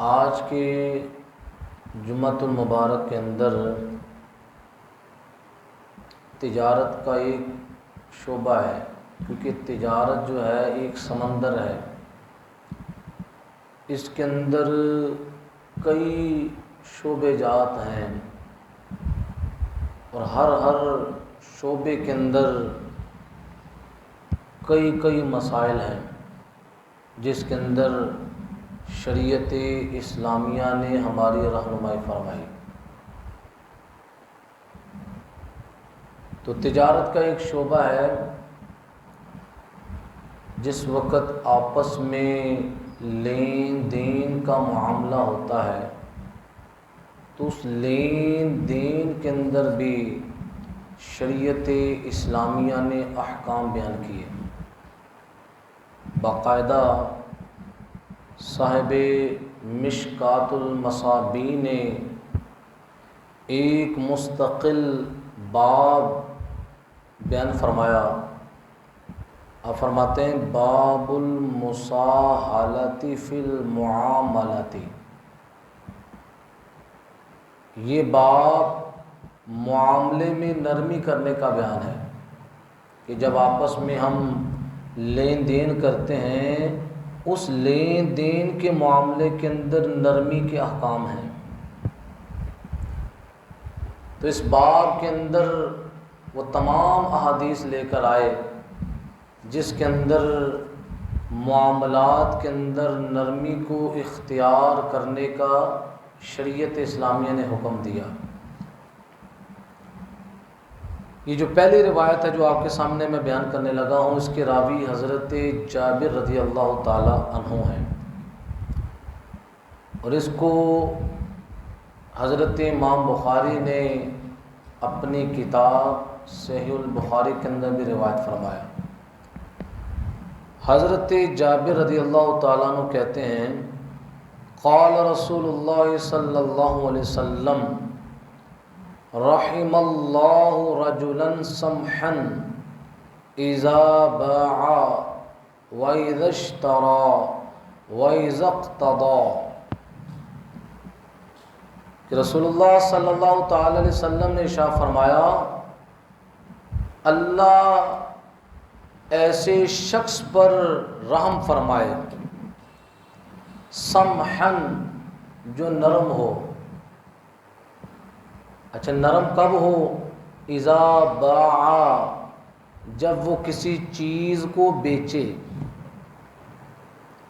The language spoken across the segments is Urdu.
آج کے جمعۃ المبارک کے اندر تجارت کا ایک شعبہ ہے، کیونکہ تجارت جو ہے ایک سمندر ہے، اس کے اندر کئی شعبے جات ہیں اور ہر شعبے کے اندر کئی مسائل ہیں جس کے اندر شریعت اسلامیہ نے ہماری رہنمائی فرمائی۔ تو تجارت کا ایک شعبہ ہے، جس وقت آپس میں لین دین کا معاملہ ہوتا ہے تو اس لین دین کے اندر بھی شریعت اسلامیہ نے احکام بیان کیے۔ باقاعدہ صاحب مشکات المصابیح نے ایک مستقل باب بیان فرمایا۔ آپ فرماتے ہیں باب المصاحلۃ فی المعاملۃ، یہ باب معاملے میں نرمی کرنے کا بیان ہے کہ جب آپس میں ہم لین دین کرتے ہیں اس لین دین کے معاملے کے اندر نرمی کے احکام ہیں۔ تو اس باب کے اندر وہ تمام احادیث لے کر آئے جس کے اندر معاملات کے اندر نرمی کو اختیار کرنے کا شریعت اسلامیہ نے حکم دیا۔ یہ جو پہلی روایت ہے جو آپ کے سامنے میں بیان کرنے لگا ہوں، اس کے راوی حضرت جابر رضی اللہ تعالی عنہ ہیں، اور اس کو حضرت امام بخاری نے اپنی کتاب صحیح البخاری کے اندر بھی روایت فرمایا۔ حضرت جابر رضی اللہ تعالیٰ عنہ کہتے ہیں قال رسول اللہ صلی اللہ علیہ وسلم رحم اللہ رجلا سمحا اذا باع واذا اشترى واذا اقتضى، کہ رسول اللہ صلی اللہ تعالی علیہ وسلم نے ارشاد فرمایا اللہ ایسے شخص پر رحم فرمائے، سمحن جو نرم ہو۔ اچھا نرم کب ہو؟ اذا باع، جب وہ کسی چیز کو بیچے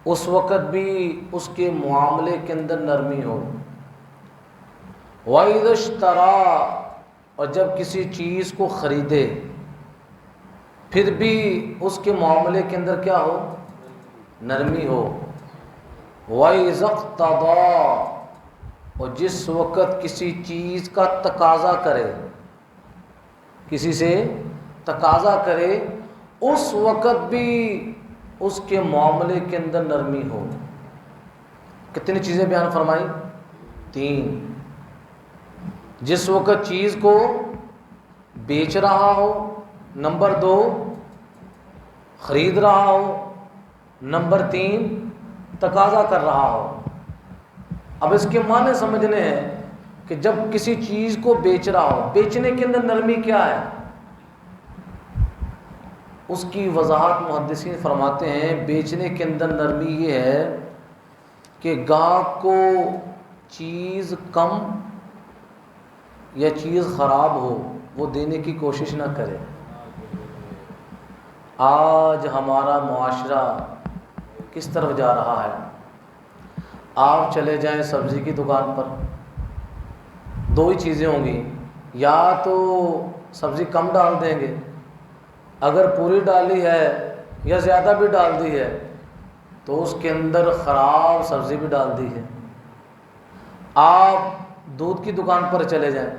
اس وقت بھی اس کے معاملے کے اندر نرمی ہو۔ وَإِذَا اشْتَرَى، اور جب کسی چیز کو خریدے پھر بھی اس کے معاملے کے اندر کیا ہو؟ نرمی ہو۔ وَإِذَا اقْتَضَى، اور جس وقت کسی چیز کا تقاضا کرے، کسی سے تقاضا کرے اس وقت بھی اس کے معاملے کے اندر نرمی ہو۔ کتنی چیزیں بیان فرمائی؟ 3۔ جس وقت چیز کو بیچ رہا ہو، نمبر 2 خرید رہا ہو، نمبر 3 تقاضا کر رہا ہو۔ اب اس کے معنی سمجھنے ہیں کہ جب کسی چیز کو بیچ رہا ہو، بیچنے کے اندر نرمی کیا ہے؟ اس کی وضاحت محدثین فرماتے ہیں بیچنے کے اندر نرمی یہ ہے کہ گاہک کو چیز کم یا چیز خراب ہو وہ دینے کی کوشش نہ کرے۔ آج ہمارا معاشرہ کس طرف جا رہا ہے؟ آپ چلے جائیں سبزی کی دکان پر، 2 ہی چیزیں ہوں گی، یا تو سبزی کم ڈال دیں گے، اگر پوری ڈالی ہے یا زیادہ بھی ڈال دی ہے تو اس کے اندر خراب سبزی بھی ڈال دی ہے۔ آپ دودھ کی دکان پر چلے جائیں،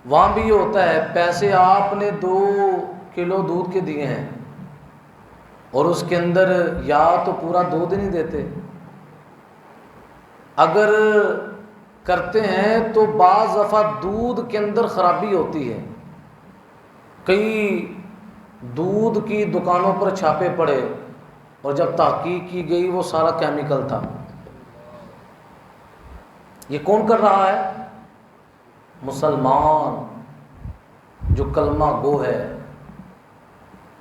وہاں بھی یہ ہوتا ہے پیسے آپ نے 2 کلو دودھ کے دیے ہیں اور اس کے اندر یا تو پورا دودھ نہیں دیتے، اگر کرتے ہیں تو بعض دفعہ دودھ کے اندر خرابی ہوتی ہے۔ کئی دودھ کی دکانوں پر چھاپے پڑے اور جب تحقیق کی گئی وہ سارا کیمیکل تھا۔ یہ کون کر رہا ہے؟ مسلمان جو کلمہ گو ہے.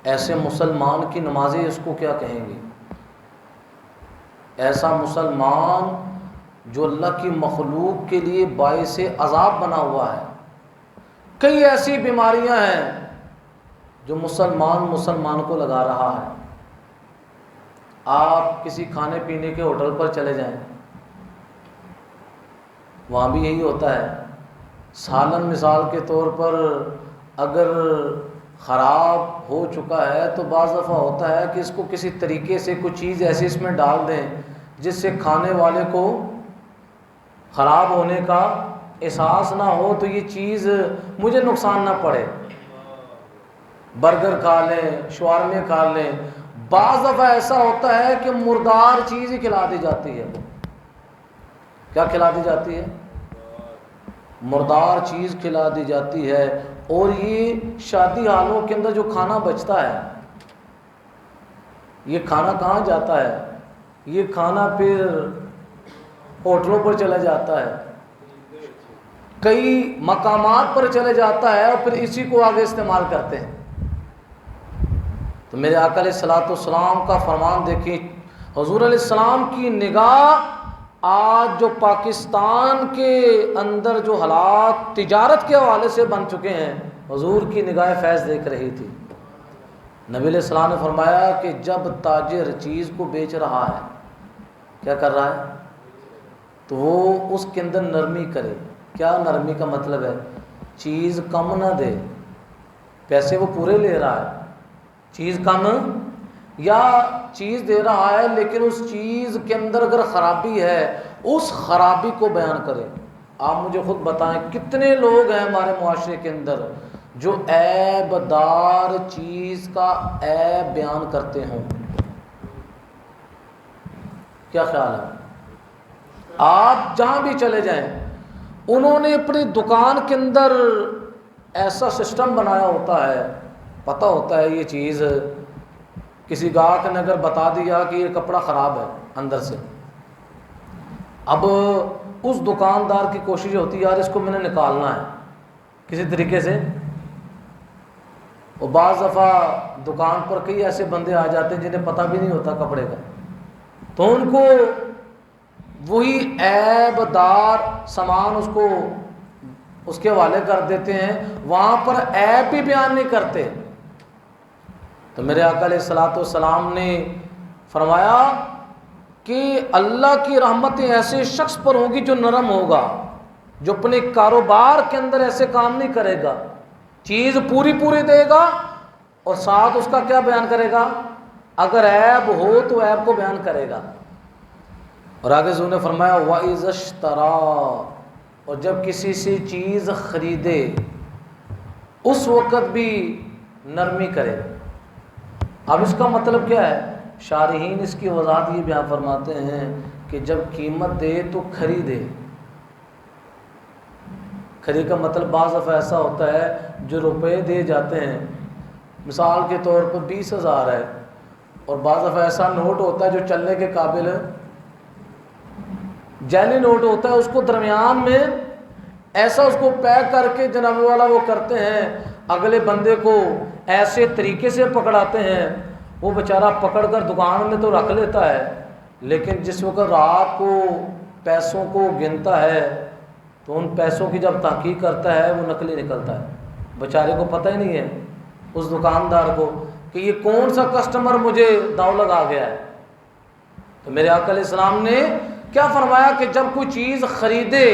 ایسے مسلمان کی نمازیں اس کو کیا کہیں گی؟ ایسا مسلمان جو اللہ کی مخلوق کے لیے باعث عذاب بنا ہوا ہے. کئی ایسی بیماریاں ہیں جو مسلمان کو لگا رہا ہے. آپ کسی کھانے پینے کے ہوٹل پر چلے جائیں، وہاں بھی یہی ہوتا ہے. سالن مثال کے طور پر اگر خراب ہو چکا ہے تو بعض دفعہ ہوتا ہے کہ اس کو کسی طریقے سے کچھ چیز ایسی اس میں ڈال دیں جس سے کھانے والے کو خراب ہونے کا احساس نہ ہو، تو یہ چیز مجھے نقصان نہ پڑے. برگر کھا لیں، شاورمے کھا لیں. بعض دفعہ ایسا ہوتا ہے کہ مردار چیز ہی کھلا دی جاتی ہے. کیا کھلا دی جاتی ہے؟ مردار چیز کھلا دی جاتی ہے. اور یہ شادی حالوں کے اندر جو کھانا بچتا ہے، یہ کھانا کہاں جاتا ہے؟ یہ کھانا پھر ہوٹلوں پر چلا جاتا ہے، کئی مقامات پر چلے جاتا ہے، اور پھر اسی کو آگے استعمال کرتے ہیں. تو میرے آقا علیہ الصلوۃ والسلام کا فرمان دیکھیں. حضور علیہ السلام کی نگاہ آج جو پاکستان کے اندر جو حالات تجارت کے حوالے سے بن چکے ہیں، حضور کی نگاہ فیض دیکھ رہی تھی. نبی علیہ السلام نے فرمایا کہ جب تاجر چیز کو بیچ رہا ہے، کیا کر رہا ہے؟ تو وہ اس کے اندر نرمی کرے. کیا نرمی کا مطلب ہے؟ چیز کم نہ دے. پیسے وہ پورے لے رہا ہے، چیز کم، یا چیز دے رہا ہے لیکن اس چیز کے اندر اگر خرابی ہے اس خرابی کو بیان کرے. آپ مجھے خود بتائیں کتنے لوگ ہیں ہمارے معاشرے کے اندر جو عیب دار چیز کا عیب بیان کرتے ہوں؟ کیا خیال ہے؟ آپ جہاں بھی چلے جائیں، انہوں نے اپنی دکان کے اندر ایسا سسٹم بنایا ہوتا ہے، پتہ ہوتا ہے یہ چیز، کسی گاہک نے اگر بتا دیا کہ یہ کپڑا خراب ہے اندر سے، اب اس دکاندار کی کوشش ہوتی ہے یار اس کو میں نے نکالنا ہے کسی طریقے سے. اور بعض دفعہ دکان پر کئی ایسے بندے آ جاتے ہیں جنہیں پتہ بھی نہیں ہوتا کپڑے کا، تو ان کو وہی عیب دار سامان اس کے حوالے کر دیتے ہیں، وہاں پر عیب بھی بیان نہیں کرتے. تو میرے آقا علیہ الصلوۃ والسلام نے فرمایا کہ اللہ کی رحمتیں ایسے شخص پر ہوں گی جو نرم ہوگا، جو اپنے کاروبار کے اندر ایسے کام نہیں کرے گا، چیز پوری دے گا اور ساتھ اس کا کیا بیان کرے گا؟ اگر عیب ہو تو عیب کو بیان کرے گا. اور آگے حضور نے فرمایا وَإِذَا اشْتَرَىٰ، اور جب کسی سے چیز خریدے اس وقت بھی نرمی کرے. اب اس کا مطلب کیا ہے؟ شارحین اس کی وضاحت یہ بیان فرماتے ہیں کہ جب قیمت دے تو خریدے. خرید کا مطلب بعض دفعہ ایسا ہوتا ہے جو روپے دے جاتے ہیں، مثال کے طور پر 20,000 ہے، اور بعض دفعہ ایسا نوٹ ہوتا ہے جو چلنے کے قابل ہے، جعلی نوٹ ہوتا ہے، اس کو درمیان میں ایسا اس کو پیک کر کے جناب والا وہ کرتے ہیں، اگلے بندے کو ایسے طریقے سے پکڑاتے ہیں، وہ بیچارہ پکڑ کر دکان میں تو رکھ لیتا ہے، لیکن جس وقت رات کو پیسوں کو گنتا ہے تو ان پیسوں کی جب تحقیق کرتا ہے وہ نقلی نکلتا ہے. بیچارے کو پتہ ہی نہیں ہے اس دکاندار کو کہ یہ کون سا کسٹمر مجھے داؤ لگا گیا ہے. تو میرے آقا علیہ السلام نے کیا فرمایا کہ جب کوئی چیز خریدے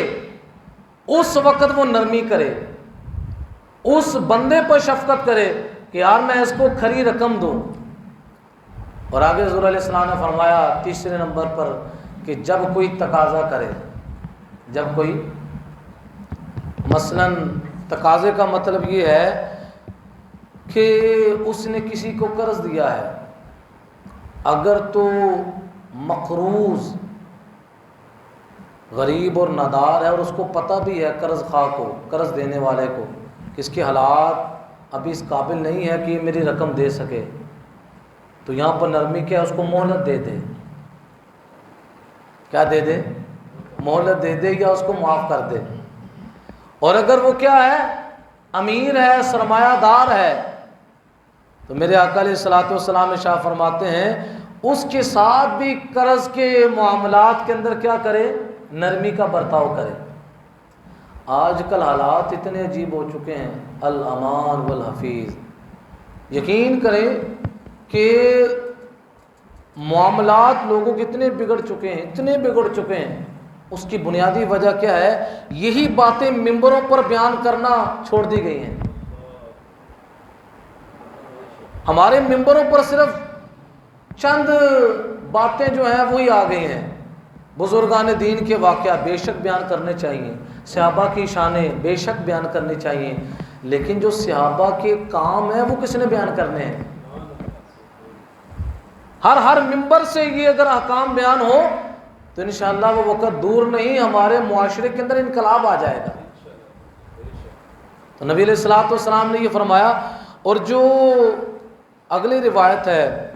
اس وقت وہ نرمی کرے، اس بندے پر شفقت کرے کہ یار میں اس کو کھری رقم دوں. اور آگے حضور علیہ السلام نے فرمایا تیسرے نمبر پر کہ جب کوئی تقاضا کرے، جب کوئی مثلاً تقاضے کا مطلب یہ ہے کہ اس نے کسی کو قرض دیا ہے، اگر تو مقروض غریب اور نادار ہے اور اس کو پتہ بھی ہے قرض خواہ کو، قرض دینے والے کو، کہ اس کے حالات ابھی اس قابل نہیں ہے کہ یہ میری رقم دے سکے، تو یہاں پر نرمی کیا ہے، اس کو مہلت دے دے. کیا دے دے؟ مہلت دے دے یا اس کو معاف کر دے. اور اگر وہ کیا ہے، امیر ہے، سرمایہ دار ہے، تو میرے آقا علیہ الصلوۃ والسلام ارشاد فرماتے ہیں اس کے ساتھ بھی قرض کے معاملات کے اندر کیا کرے، نرمی کا برتاؤ کرے. آج کل حالات اتنے عجیب ہو چکے ہیں، الامان والحفیظ. یقین کریں کہ معاملات لوگوں کے اتنے بگڑ چکے ہیں، اتنے بگڑ چکے ہیں. اس کی بنیادی وجہ کیا ہے، یہی باتیں ممبروں پر بیان کرنا چھوڑ دی گئی ہیں. ہمارے ممبروں پر صرف چند باتیں جو ہیں وہی آ گئی ہیں. بزرگان دین کے واقعات بے شک بیان کرنے چاہیے، صحابہ کی شانیں بے شک بیان کرنی چاہیے، لیکن جو صحابہ کے کام ہیں وہ کس نے بیان کرنے ہیں؟ ہر ممبر سے یہ اگر احکام بیان ہو تو انشاءاللہ وہ وقت دور نہیں، ہمارے معاشرے کے اندر انقلاب آ جائے گا. تو نبی علیہ الصلوۃ والسلام نے یہ فرمایا. اور جو اگلی روایت ہے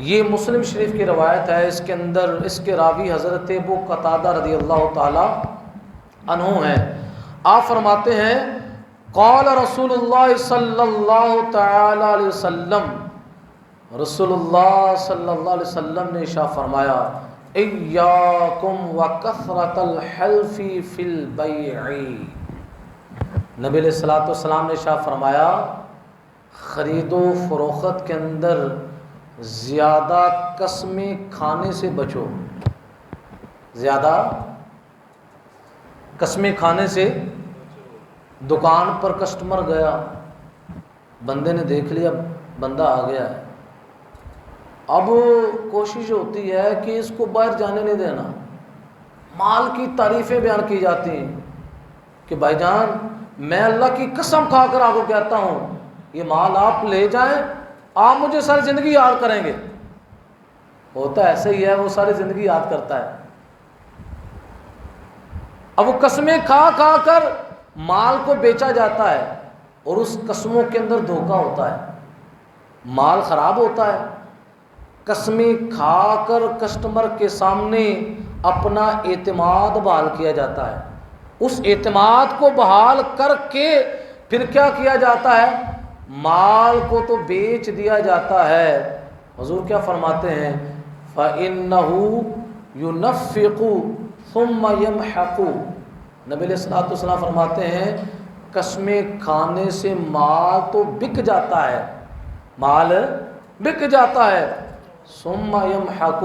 یہ مسلم شریف کی روایت ہے، اس کے اندر اس کے راوی حضرت ابو قتادہ رضی اللہ تعالی عنہ ہیں. آپ فرماتے ہیں قال رسول اللہ صلی اللہ تعالی علیہ وسلم، رسول اللہ صلی اللہ علیہ وسلم نے ارشاد فرمایا ایاکم وکثرۃ الحلف فی البیع. نبی علیہ الصلوۃ والسلام نے ارشاد فرمایا خرید و فروخت کے اندر زیادہ قسمیں کھانے سے بچو. زیادہ قسمیں کھانے سے. دکان پر کسٹمر گیا، بندے نے دیکھ لیا بندہ آ گیا ہے، اب کوشش ہوتی ہے کہ اس کو باہر جانے نہیں دینا. مال کی تعریفیں بیان کی جاتی ہیں کہ بھائی جان میں اللہ کی قسم کھا کر آپ کو کہتا ہوں یہ مال آپ لے جائیں، آپ مجھے ساری زندگی یاد کریں گے. ہوتا ایسے ہی ہے، وہ ساری زندگی یاد کرتا ہے. اب وہ قسمیں کھا کھا کر مال کو بیچا جاتا ہے اور اس قسموں کے اندر دھوکہ ہوتا ہے، مال خراب ہوتا ہے. قسمیں کھا کر کسٹمر کے سامنے اپنا اعتماد بحال کیا جاتا ہے. اس اعتماد کو بحال کر کے پھر کیا کیا جاتا ہے، مال کو تو بیچ دیا جاتا ہے. حضور کیا فرماتے ہیں فَإِنَّهُ يُنَفِّقُ ثُمَّ يَمْحَقُ. نبی علیہ الصلوۃ والسلام فرماتے ہیں قسمیں کھانے سے مال تو بک جاتا ہے، مال بک جاتا ہے. ثم يمحق،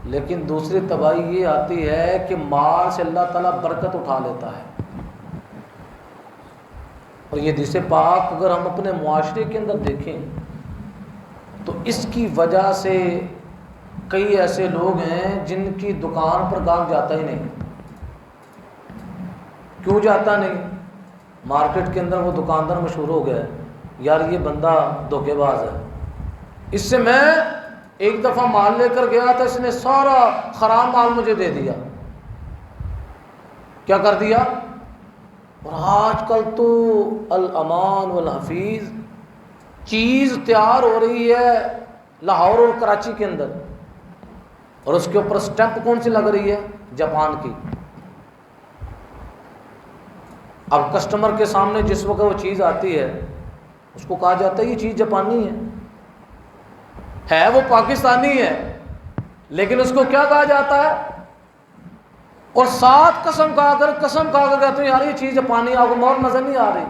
لیکن دوسری تباہی یہ آتی ہے کہ مال سے اللہ تعالیٰ برکت اٹھا لیتا ہے. اور یہ حدیث پاک اگر ہم اپنے معاشرے کے اندر دیکھیں تو اس کی وجہ سے کئی ایسے لوگ ہیں جن کی دکان پر گاہک جاتا ہی نہیں. کیوں جاتا نہیں؟ مارکیٹ کے اندر وہ دکاندار مشہور ہو گیا ہے، یار یہ بندہ دھوکے باز ہے، اس سے میں ایک دفعہ مال لے کر گیا تھا، اس نے سارا خراب مال مجھے دے دیا. کیا کر دیا؟ اور آج کل تو الامان والحفیظ چیز تیار ہو رہی ہے لاہور اور کراچی کے اندر، اور اس کے اوپر سٹیمپ کون سی لگ رہی ہے؟ جاپان کی. اب کسٹمر کے سامنے جس وقت وہ چیز آتی ہے اس کو کہا جاتا ہے یہ چیز جاپانی ہے وہ پاکستانی ہے، لیکن اس کو کیا کہا جاتا ہے؟ اور ساتھ قسم کھا کر کہتے ہیں یار یہ چیز جاپانی، آپ کو مور نظر نہیں آ رہی.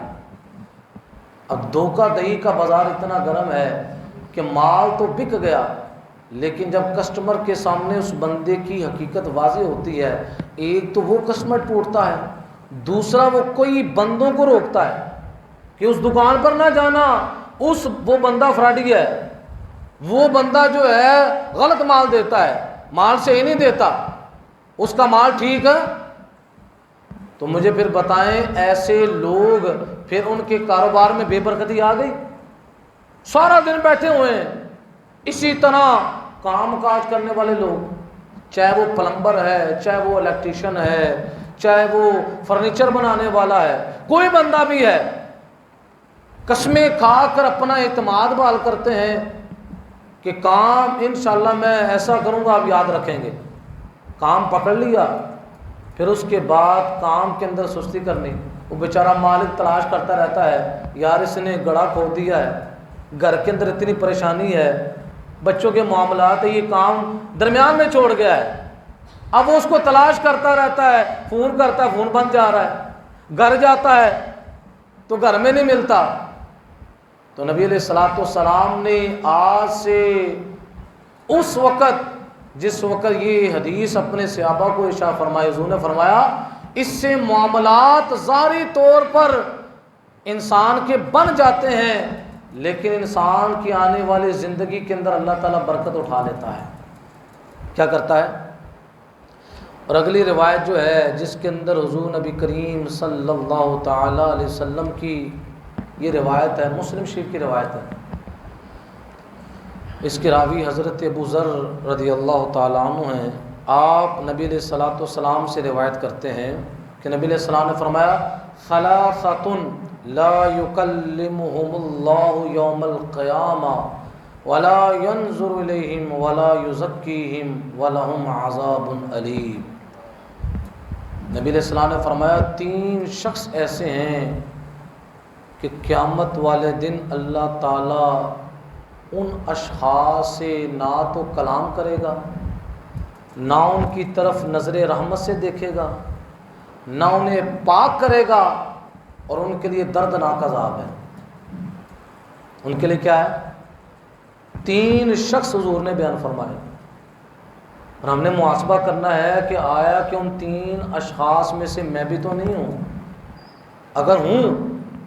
اب دھوکہ دہی کا بازار اتنا گرم ہے کہ مال تو بک گیا، لیکن جب کسٹمر کے سامنے اس بندے کی حقیقت واضح ہوتی ہے، ایک تو وہ کسٹمر ٹوٹتا ہے، دوسرا وہ کوئی بندوں کو روکتا ہے کہ اس دکان پر نہ جانا، وہ بندہ فراڈی ہے، وہ بندہ جو ہے غلط مال دیتا ہے، مال سے ہی نہیں دیتا، اس کا مال ٹھیک ہے. تو مجھے پھر بتائیں ایسے لوگ پھر ان کے کاروبار میں بے برکتی آ گئی. سارا دن بیٹھے ہوئے ہیں اسی طرح کام کاج کرنے والے لوگ، چاہے وہ پلمبر ہے، چاہے وہ الیکٹریشین ہے، چاہے وہ فرنیچر بنانے والا ہے، کوئی بندہ بھی ہے، قسمیں کھا کر اپنا اعتماد بحال کرتے ہیں کہ کام انشاءاللہ میں ایسا کروں گا آپ یاد رکھیں گے. کام پکڑ لیا، پھر اس کے بعد کام کے اندر سستی کرنی. وہ بیچارہ مالک تلاش کرتا رہتا ہے، یار اس نے گڑھا کھود دیا ہے، گھر کے اندر اتنی پریشانی ہے، بچوں کے معاملات ہے، یہ کام درمیان میں چھوڑ گیا ہے. اب وہ اس کو تلاش کرتا رہتا ہے، فون کرتا ہے، فون بند جا رہا ہے، گھر جاتا ہے تو گھر میں نہیں ملتا. تو نبی علیہ الصلوۃ والسلام نے آج سے اس وقت جس وقت یہ حدیث اپنے صحابہ کو ارشاد فرمائی، حضور نے فرمایا اس سے معاملات ظاہری طور پر انسان کے بن جاتے ہیں، لیکن انسان کی آنے والی زندگی کے اندر اللہ تعالیٰ برکت اٹھا لیتا ہے. کیا کرتا ہے؟ اور اگلی روایت جو ہے جس کے اندر حضور نبی کریم صلی اللہ تعالی علیہ وسلم کی یہ روایت ہے، مسلم شریف کی روایت ہے. اس کے راوی حضرت ابو ذر رضی اللہ تعالیٰ عنہ ہیں. آپ نبی علیہ الصلوۃ والسلام سے روایت کرتے ہیں کہ نبی علیہ السلام نے فرمایا ثلاثۃ لا یکلمہم اللہ یوم القیامہ ولا ینظر الیہم ولا یزکیہم ولہم عذاب علیم. نبی علیہ السلام نے فرمایا 3 شخص ایسے ہیں کہ قیامت والے دن اللہ تعالیٰ ان اشخاص سے نہ تو کلام کرے گا، نہ ان کی طرف نظر رحمت سے دیکھے گا، نہ انہیں پاک کرے گا، اور ان کے لیے دردناک عذاب ہے. ان کے لیے کیا ہے؟ 3 شخص حضور نے بیان فرمائے. اور ہم نے محاسبہ کرنا ہے کہ آیا کہ ان 3 اشخاص میں سے میں بھی تو نہیں ہوں؟ اگر ہوں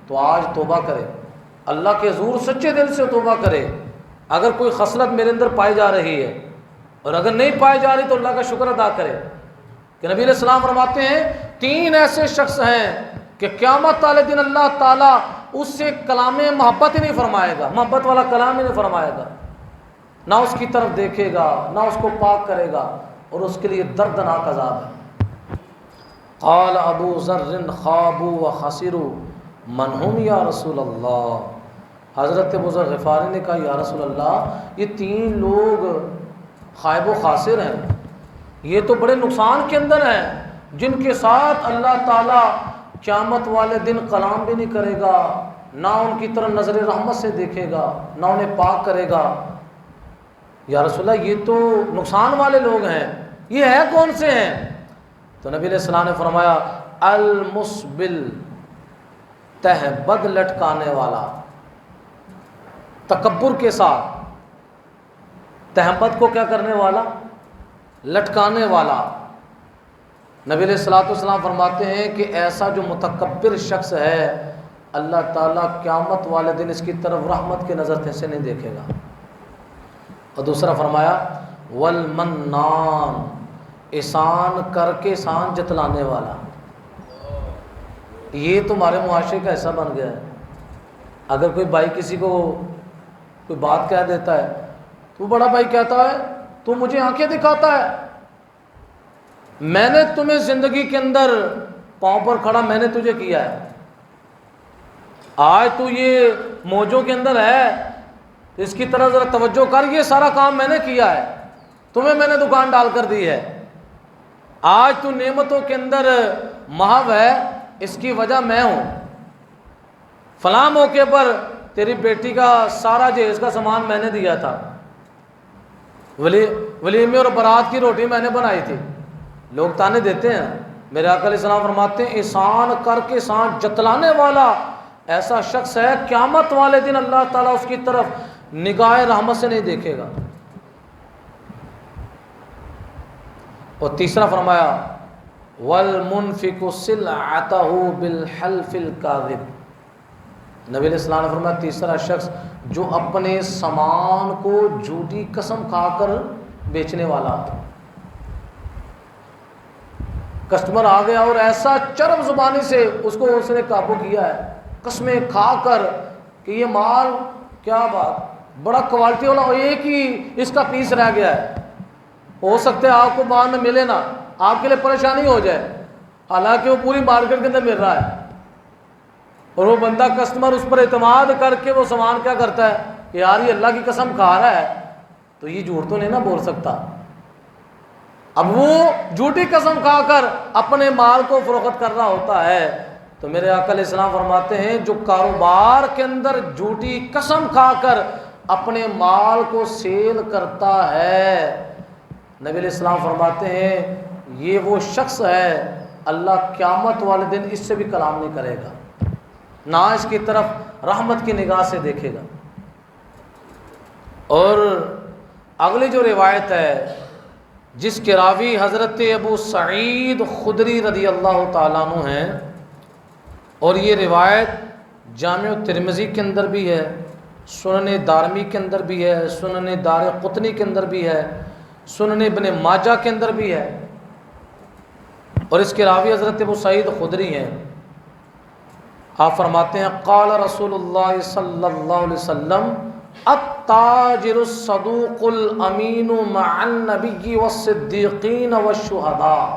تو آج توبہ کرے، اللہ کے حضور سچے دل سے توبہ کرے. اگر کوئی خصلت میرے اندر پائی جا رہی ہے اور اگر نہیں پائی جا رہی تو اللہ کا شکر ادا کرے. کہ نبی علیہ السلام فرماتے ہیں 3 ایسے شخص ہیں کہ قیامت والے دن اللہ تعالیٰ اس سے کلام محبت ہی نہیں فرمائے گا، محبت والا کلام ہی نہیں فرمائے گا، نہ اس کی طرف دیکھے گا، نہ اس کو پاک کرے گا، اور اس کے لیے دردناک عذاب ہے. قال ابو ذر خابوا وخسروا من هم یا رسول اللہ. حضرت ابو ذر غفاری نے کہا یا رسول اللہ یہ 3 لوگ خائب و خاسر ہیں، یہ تو بڑے نقصان کے اندر ہیں، جن کے ساتھ اللہ تعالیٰ قیامت والے دن کلام بھی نہیں کرے گا، نہ ان کی طرف نظر رحمت سے دیکھے گا، نہ انہیں پاک کرے گا. یا رسول اللہ یہ تو نقصان والے لوگ ہیں، یہ ہے کون سے ہیں؟ تو نبی علیہ السلام نے فرمایا المسبل، تہبد لٹکانے والا، تکبر کے ساتھ تہمت کو کیا کرنے والا؟ لٹکانے والا. نبی علیہ الصلوۃ والسلام فرماتے ہیں کہ ایسا جو متکبر شخص ہے اللہ تعالیٰ قیامت والے دن اس کی طرف رحمت کی نظر سے نہیں دیکھے گا. اور دوسرا فرمایا والمنان، احسان کر کے احسان جتلانے والا. یہ تمہارے معاشرے کا حصہ بن گیا ہے. اگر کوئی بھائی کسی کو کوئی بات کہہ دیتا ہے تو بڑا بھائی کہتا ہے تو مجھے آنکھیں دکھاتا ہے، میں نے تمہیں زندگی کے اندر پاؤں پر کھڑا میں نے تجھے کیا ہے، آج تو یہ موجوں کے اندر ہے، اس کی طرح ذرا توجہ کر، یہ سارا کام میں نے کیا ہے، تمہیں میں نے دکان ڈال کر دی ہے، آج تو نعمتوں کے اندر محو ہے، اس کی وجہ میں ہوں، فلاں موقع پر تیری بیٹی کا سارا جہیز کا سامان میں نے دیا تھا، ولیمے اور برات کی روٹی میں نے بنائی تھی. لوگ تانے دیتے ہیں. میرے آقا علیہ السلام فرماتے ہیں احسان کر کے احسان جتلانے والا ایسا شخص ہے قیامت والے دن اللہ تعالیٰ اس کی طرف نگاہ رحمت سے نہیں دیکھے گا. اور تیسرا فرمایا والمنفق سلعته بالحلف الكاذب. نبی علیہ السلام نے فرمایا تیسرا شخص جو اپنے سامان کو جھوٹی قسم کھا کر بیچنے والا. کسٹمر آ گیا اور ایسا چرب زبانی سے اس نے قابو کیا ہے، قسمیں کھا کر کہ یہ مال کیا بات بڑا کوالٹی والا، ایک ہی اس کا پیس رہ گیا ہے، ہو سکتا ہے آپ کو بعد میں ملے نا، آپ کے لیے پریشانی ہو جائے، حالانکہ وہ پوری مارکیٹ کے اندر مل رہا ہے. اور وہ بندہ کسٹمر اس پر اعتماد کر کے وہ سامان کیا کرتا ہے کہ یار یہ اللہ کی قسم کھا رہا ہے تو یہ جھوٹ تو نہیں نہ بول سکتا. اب وہ جھوٹی قسم کھا کر اپنے مال کو فروخت کر رہا ہوتا ہے، تو میرے آقا علیہ السلام فرماتے ہیں جو کاروبار کے اندر جھوٹی قسم کھا کر اپنے مال کو سیل کرتا ہے، نبی علیہ السلام فرماتے ہیں یہ وہ شخص ہے اللہ قیامت والے دن اس سے بھی کلام نہیں کرے گا، نہ اس کی طرف رحمت کی نگاہ سے دیکھے گا۔ اور اگلی جو روایت ہے جس کے راوی حضرت ابو سعید خدری رضی اللہ تعالیٰ عنہ ہیں، اور یہ روایت جامع ترمذی کے اندر بھی ہے، سنن دارمی کے اندر بھی ہے، سنن دارقطنی کے اندر بھی ہے، سنن ابن ماجہ کے اندر بھی ہے، اور اس کے راوی حضرت ابو سعید خدری ہیں۔ آپ فرماتے ہیں قال رسول اللہ صلی اللہ علیہ وسلم التاجر الصدوق الامین مع النبی والصدیقین والشہداء،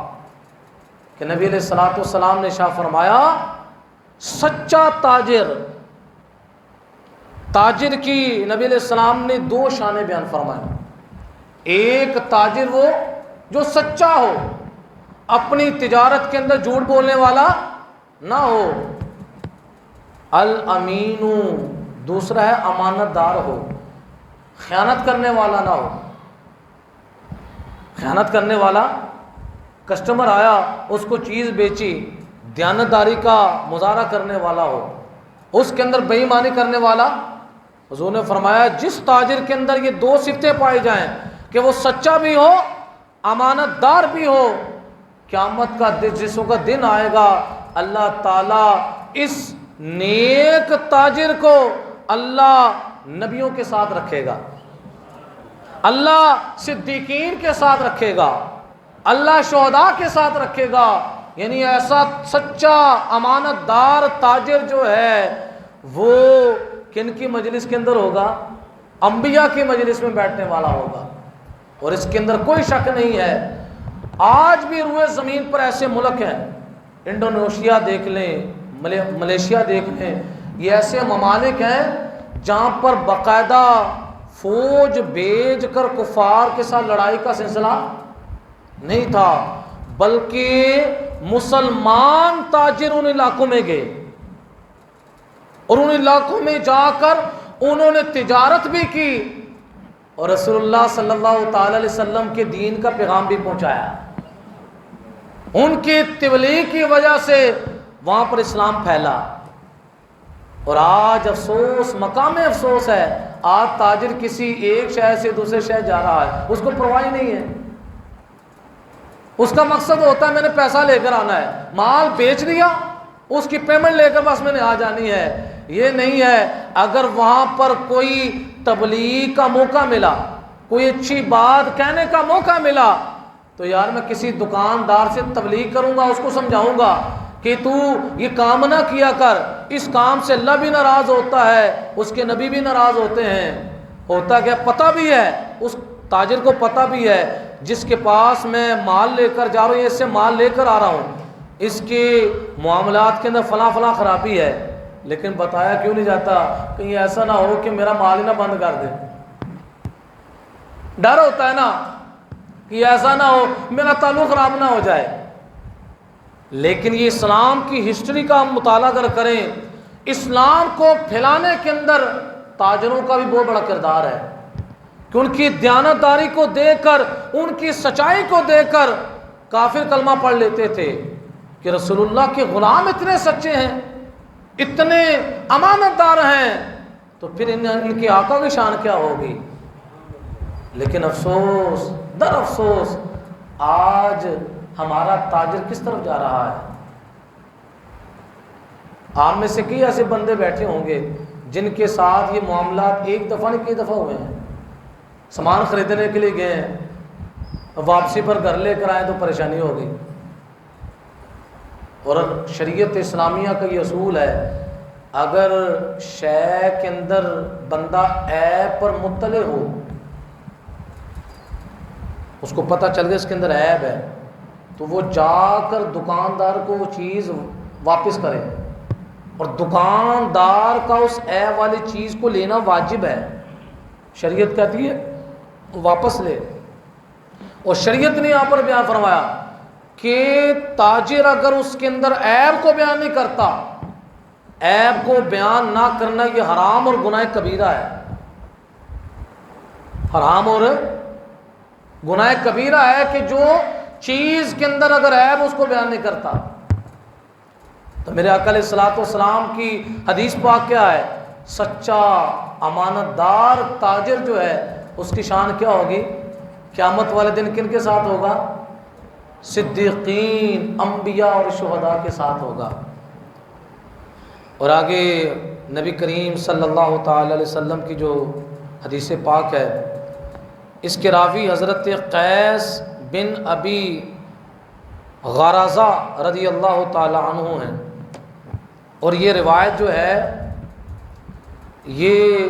کہ نبی علیہ الصلوۃ والسلام نے ارشاد فرمایا سچا تاجر، تاجر کی نبی علیہ السلام نے دو شانیں بیان فرمائے، ایک تاجر وہ جو سچا ہو، اپنی تجارت کے اندر جھوٹ بولنے والا نہ ہو، الامین دوسرا ہے امانت دار ہو، خیانت کرنے والا نہ ہو، خیانت کرنے والا، کسٹمر آیا اس کو چیز بیچی، دیانتداری کا مظاہرہ کرنے والا ہو، اس کے اندر بے ایمانی کرنے والا، حضور نے فرمایا جس تاجر کے اندر یہ دو صفتیں پائی جائیں کہ وہ سچا بھی ہو امانت دار بھی ہو، قیامت کا جسوں کا دن آئے گا اللہ تعالیٰ اس نیک تاجر کو اللہ نبیوں کے ساتھ رکھے گا، اللہ صدیقین کے ساتھ رکھے گا، اللہ شہداء کے ساتھ رکھے گا، یعنی ایسا سچا امانت دار تاجر جو ہے وہ کن کی مجلس کے اندر ہوگا؟ انبیاء کی مجلس میں بیٹھنے والا ہوگا، اور اس کے اندر کوئی شک نہیں ہے۔ آج بھی روئے زمین پر ایسے ملک ہیں، انڈونیشیا دیکھ لیں، ملیشیا دیکھ لیں، یہ ایسے ممالک ہیں جہاں پر باقاعدہ فوج بھیج کر کفار کے ساتھ لڑائی کا سلسلہ نہیں تھا، بلکہ مسلمان تاجر ان علاقوں میں گئے اور ان علاقوں میں جا کر انہوں نے تجارت بھی کی اور رسول اللہ صلی اللہ تعالی علیہ وسلم کے دین کا پیغام بھی پہنچایا۔ ان کی تبلیغ کی وجہ سے وہاں پر اسلام پھیلا، اور آج افسوس مقام افسوس ہے، آج تاجر کسی ایک شہر سے دوسرے شہر جا رہا ہے، اس کو پرواہ نہیں ہے، اس کا مقصد ہوتا ہے میں نے پیسہ لے کر آنا ہے، مال بیچ دیا اس کی پیمنٹ لے کر بس میں نے آ جانی ہے، یہ نہیں ہے۔ اگر وہاں پر کوئی تبلیغ کا موقع ملا، کوئی اچھی بات کہنے کا موقع ملا، تو یار میں کسی دکاندار سے تبلیغ کروں گا، اس کو سمجھاؤں گا کہ تو یہ کام نہ کیا کر، اس کام سے اللہ بھی ناراض ہوتا ہے، اس کے نبی بھی ناراض ہوتے ہیں۔ ہوتا کیا پتہ بھی ہے، اس تاجر کو پتہ بھی ہے جس کے پاس میں مال لے کر جا رہا ہوں، اس سے مال لے کر آ رہا ہوں، اس کے معاملات کے اندر فلاں فلاں خرابی ہے، لیکن بتایا کیوں نہیں جاتا؟ کہیں ایسا نہ ہو کہ میرا مال ہی نہ بند کر دے، ڈر ہوتا ہے نا کہ ایسا نہ ہو میرا تعلق خراب نہ ہو جائے۔ لیکن یہ اسلام کی ہسٹری کا ہم مطالعہ اگر کریں، اسلام کو پھیلانے کے اندر تاجروں کا بھی بہت بڑا کردار ہے، کہ ان کی دیانتداری کو دیکھ کر، ان کی سچائی کو دیکھ کر کافر کلمہ پڑھ لیتے تھے کہ رسول اللہ کے غلام اتنے سچے ہیں، اتنے امانت دار ہیں، تو پھر ان کی آقا کی شان کیا ہوگی؟ لیکن افسوس در افسوس آج ہمارا تاجر کس طرف جا رہا ہے؟ آپ میں سے کئی ایسے بندے بیٹھے ہوں گے جن کے ساتھ یہ معاملات ایک دفعہ نہیں کئی دفعہ ہوئے ہیں، سامان خریدنے کے لیے گئے ہیں، واپسی پر گھر لے کر آئے تو پریشانی ہو گئی۔ اور شریعت اسلامیہ کا یہ اصول ہے، اگر شے کے اندر بندہ عیب پر مطلع ہو، اس کو پتہ چل گیا اس کے اندر عیب ہے، تو وہ جا کر دکاندار کو وہ چیز واپس کرے، اور دکاندار کا اس عیب والی چیز کو لینا واجب ہے، شریعت کہتی ہے واپس لے۔ اور شریعت نے یہاں پر بیان فرمایا کہ تاجر اگر اس کے اندر عیب کو بیان نہیں کرتا، عیب کو بیان نہ کرنا یہ حرام اور گناہ کبیرہ ہے، حرام اور گناہ کبیرہ ہے کہ جو چیز کے اندر اگر عیب اس کو بیان نہیں کرتا۔ تو میرے آقا علیہ الصلوۃ والسلام کی حدیث پاک کیا ہے؟ سچا امانت دار تاجر جو ہے اس کی شان کیا ہوگی؟ قیامت والے دن کن کے ساتھ ہوگا؟ صدیقین، انبیاء اور شہداء کے ساتھ ہوگا۔ اور آگے نبی کریم صلی اللہ تعالی علیہ وسلم کی جو حدیث پاک ہے، اس کے راوی حضرت قیس بن ابی غرازہ رضی اللہ تعالی عنہ ہیں، اور یہ روایت جو ہے یہ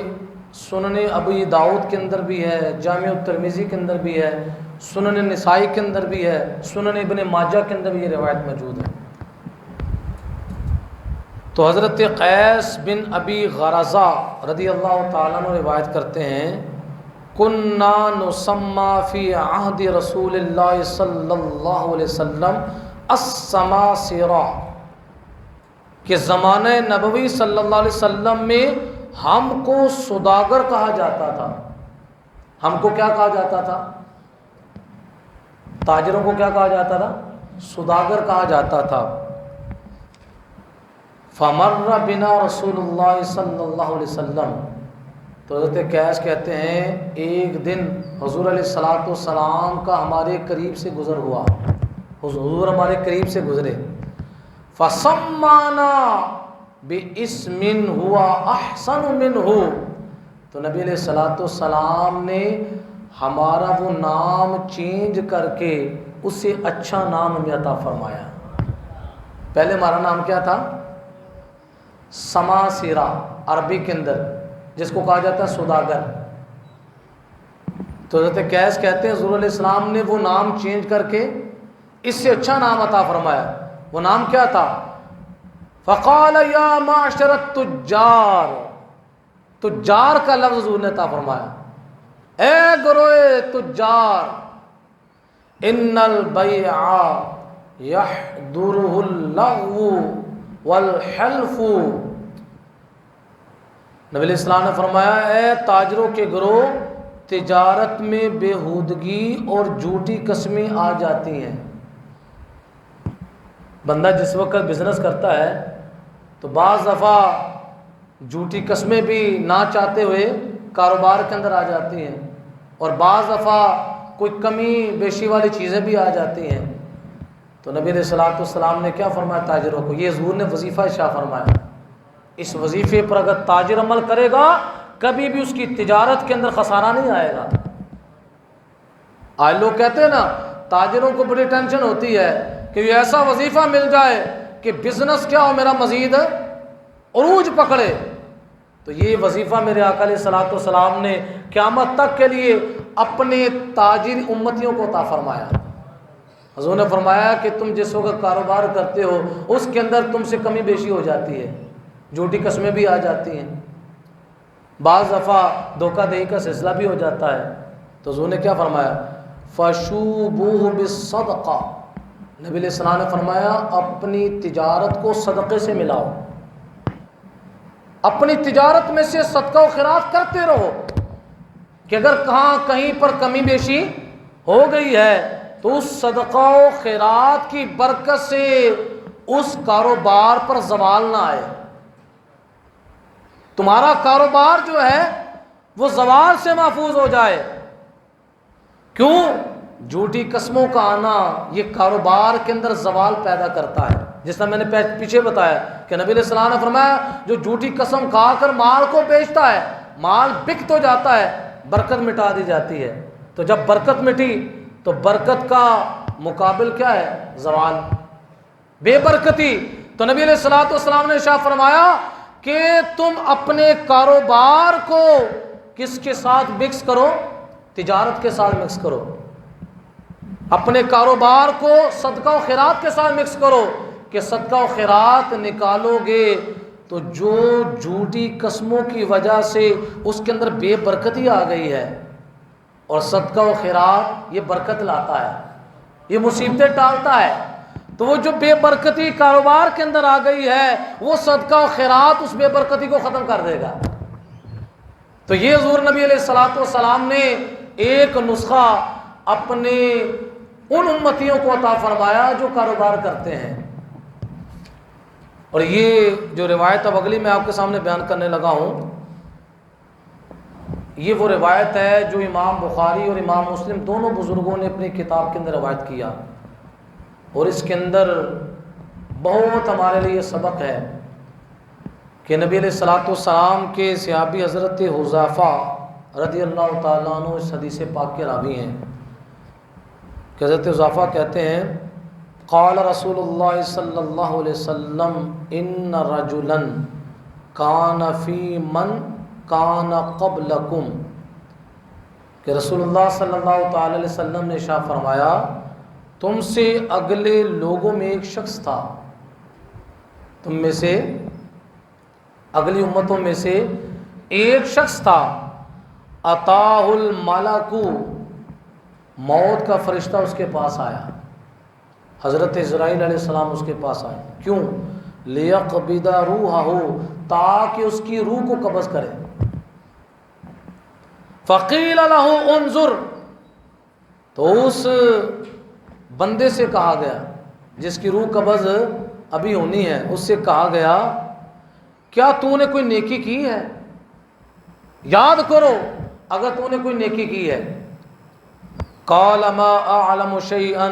سنن ابی داؤد کے اندر بھی ہے، جامع الترمذی کے اندر بھی ہے، سنن نسائی کے اندر بھی ہے، سنن ابن ماجہ کے اندر بھی یہ روایت موجود ہے۔ تو حضرت قیس بن ابی غرازہ رضی اللہ تعالیٰ عنہ روایت کرتے ہیں، کُنَّا نُسَمَّا فِي عَهْدِ رسول اللہ صلی اللہ علیہ وسلم السماسرہ، کہ زمانہ نبوی صلی اللہ علیہ وسلم میں ہم کو سوداگر کہا جاتا تھا۔ ہم کو کیا کہا جاتا تھا؟ تاجروں کو کیا کہا جاتا تھا؟ سوداگر کہا جاتا تھا۔ فَمَرَّ بِنَا رسول اللہ صلی اللہ علیہ وسلم، تو حضرت قیس کہتے ہیں ایک دن حضور علیہ الصلوۃ والسلام کا ہمارے قریب سے گزر ہوا، حضور ہمارے قریب سے گزرے، فَسَمَّانَا بِاسْمٍ هُوَ أَحْسَنُ مِنْهُ، تو نبی علیہ الصلوۃ والسلام نے ہمارا وہ نام چینج کر کے اس سے اچھا نام ہمیں عطا فرمایا۔ پہلے ہمارا نام کیا تھا؟ سماسرہ، عربی کے اندر جس کو کہا جاتا ہے سوداگر۔ تو حضرت قیس کہتے ہیں حضور علیہ السلام نے وہ نام چینج کر کے اس سے اچھا نام عطا فرمایا۔ وہ نام کیا تھا؟ فقال یا معشر التجار، تجار کا لفظ حضور نے عطا فرمایا، اے گروہ تجار، ان البیع یحضرہ اللغو والحلف، نبی علیہ السلام نے فرمایا اے تاجروں کے گروہ، تجارت میں بےہودگی اور جھوٹی قسمیں آ جاتی ہیں۔ بندہ جس وقت بزنس کرتا ہے تو بعض دفعہ جھوٹی قسمیں بھی نہ چاہتے ہوئے کاروبار کے اندر آ جاتی ہیں، اور بعض دفعہ کوئی کمی بیشی والی چیزیں بھی آ جاتی ہیں۔ تو نبی علیہ الصلوۃ والسلام نے کیا فرمایا تاجروں کو؟ یہ حضور نے وظیفہ ارشاد فرمایا، اس وظیفے پر اگر تاجر عمل کرے گا کبھی بھی اس کی تجارت کے اندر خسارہ نہیں آئے گا۔ آج لوگ کہتے ہیں نا تاجروں کو بڑی ٹینشن ہوتی ہے کہ یہ ایسا وظیفہ مل جائے کہ بزنس کیا ہو میرا مزید عروج پکڑے، تو یہ وظیفہ میرے آقا علیہ الصلوۃ والسلام نے قیامت تک کے لیے اپنے تاجر امتیوں کو عطا فرمایا۔ حضور نے فرمایا کہ تم جس وقت کاروبار کرتے ہو اس کے اندر تم سے کمی بیشی ہو جاتی ہے، جھوٹی قسمیں بھی آ جاتی ہیں، بعض دفعہ دھوکہ دہی کا سلسلہ بھی ہو جاتا ہے، تو حضور نے کیا فرمایا؟ فَشُوبُوهُ بِالصَّدْقَةِ، نبی علیہ السلام نے فرمایا اپنی تجارت کو صدقے سے ملاؤ، اپنی تجارت میں سے صدقہ و خیرات کرتے رہو، کہ اگر کہیں پر کمی بیشی ہو گئی ہے تو اس صدقہ و خیرات کی برکت سے اس کاروبار پر زوال نہ آئے، تمہارا کاروبار جو ہے وہ زوال سے محفوظ ہو جائے۔ کیوں؟ جھوٹی قسموں کا آنا یہ کاروبار کے اندر زوال پیدا کرتا ہے، جس طرح میں نے پیچھے بتایا کہ نبی علیہ السلام نے فرمایا جو جھوٹی قسم کھا کر مال کو بیچتا ہے مال بک تو جاتا ہے، برکت مٹا دی جاتی ہے، تو جب برکت مٹی تو برکت کا مقابل کیا ہے؟ زوال، بے برکتی۔ تو نبی علیہ الصلوۃ والسلام نے ارشاد فرمایا کہ تم اپنے کاروبار کو کس کے ساتھ مکس کرو؟ تجارت کے ساتھ مکس کرو، اپنے کاروبار کو صدقہ و خیرات کے ساتھ مکس کرو، کہ صدقہ و خیرات نکالو گے تو جو جھوٹی قسموں کی وجہ سے اس کے اندر بے برکتی آ گئی ہے اور صدقہ و خیرات یہ برکت لاتا ہے، یہ مصیبتیں ٹالتا ہے۔ تو وہ جو بے برکتی کاروبار کے اندر آ گئی ہے، وہ صدقہ و خیرات اس بے برکتی کو ختم کر دے گا۔ تو یہ حضور نبی علیہ الصلوۃ والسلام نے ایک نسخہ اپنے ان امتیوں کو عطا فرمایا جو کاروبار کرتے ہیں۔ اور یہ جو روایت اب اگلی میں آپ کے سامنے بیان کرنے لگا ہوں، یہ وہ روایت ہے جو امام بخاری اور امام مسلم دونوں بزرگوں نے اپنی کتاب کے اندر روایت کیا، اور اس کے اندر بہت ہمارے لیے سبق ہے کہ نبی علیہ الصلوۃ والسلام کے صحابی حضرت حذیفہ رضی اللہ تعالیٰ عنہ اس حدیث پاک کے راوی ہیں کہ حضرت حذیفہ کہتے ہیں قال رسول اللہ صلی اللہ علیہ وسلم ان رجلا کان فی من کان قبلکم، کہ رسول اللہ صلی اللہ تعالی علیہ وسلم نے ارشاد فرمایا تم سے اگلے لوگوں میں ایک شخص تھا، تم میں سے اگلی امتوں میں سے ایک شخص تھا، اتاہ الملک، موت کا فرشتہ اس کے پاس آیا، حضرت اسرائیل علیہ السلام اس کے پاس آئے، کیوں؟ لیقبض روحہ، تاکہ اس کی روح کو قبض کرے۔ فقیل لہ انظر، تو اس بندے سے کہا گیا جس کی روح قبض ابھی ہونی ہے، اس سے کہا گیا کیا تو نے کوئی نیکی کی ہے؟ یاد کرو اگر تو نے کوئی نیکی کی ہے۔ قال ما اعلم شیئا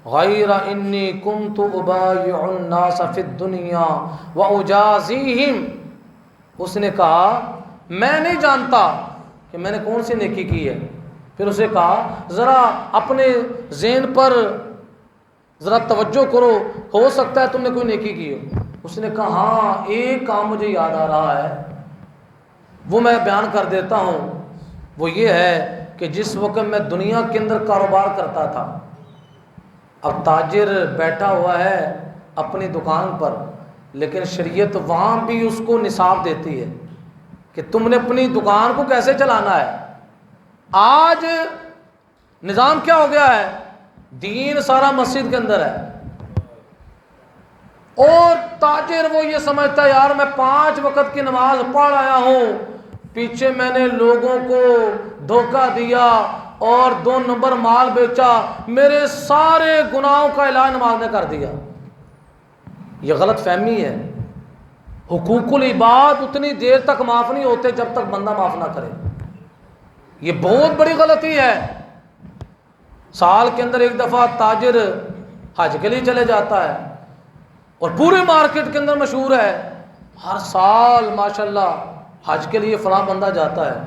غیر انی کنت ابایع الناس فی الدنیا واجازیہم، اس نے کہا میں نہیں جانتا کہ میں نے کون سی نیکی کی ہے۔ پھر اسے کہا ذرا اپنے ذہن پر ذرا توجہ کرو، ہو سکتا ہے تم نے کوئی نیکی کی ہو۔ اس نے کہا ہاں ایک کام مجھے یاد آ رہا ہے، وہ میں بیان کر دیتا ہوں۔ وہ یہ ہے کہ جس وقت میں دنیا کے اندر کاروبار کرتا تھا، اب تاجر بیٹھا ہوا ہے اپنی دکان پر، لیکن شریعت وہاں بھی اس کو نصاب دیتی ہے کہ تم نے اپنی دکان کو کیسے چلانا ہے۔ آج نظام کیا ہو گیا ہے؟ دین سارا مسجد کے اندر ہے، اور تاجر وہ یہ سمجھتا ہے یار میں 5 وقت کی نماز پڑھ آیا ہوں، پیچھے میں نے لوگوں کو دھوکہ دیا اور 2 نمبر مال بیچا، میرے سارے گناہوں کا علاج نماز نے کر دیا۔ یہ غلط فہمی ہے۔ حقوق العباد اتنی دیر تک معاف نہیں ہوتے جب تک بندہ معاف نہ کرے، یہ بہت بڑی غلطی ہے۔ سال کے اندر ایک دفعہ تاجر حج کے لیے چلے جاتا ہے اور پورے مارکیٹ کے اندر مشہور ہے، ہر سال ماشاءاللہ حج کے لیے فلاں بندہ جاتا ہے،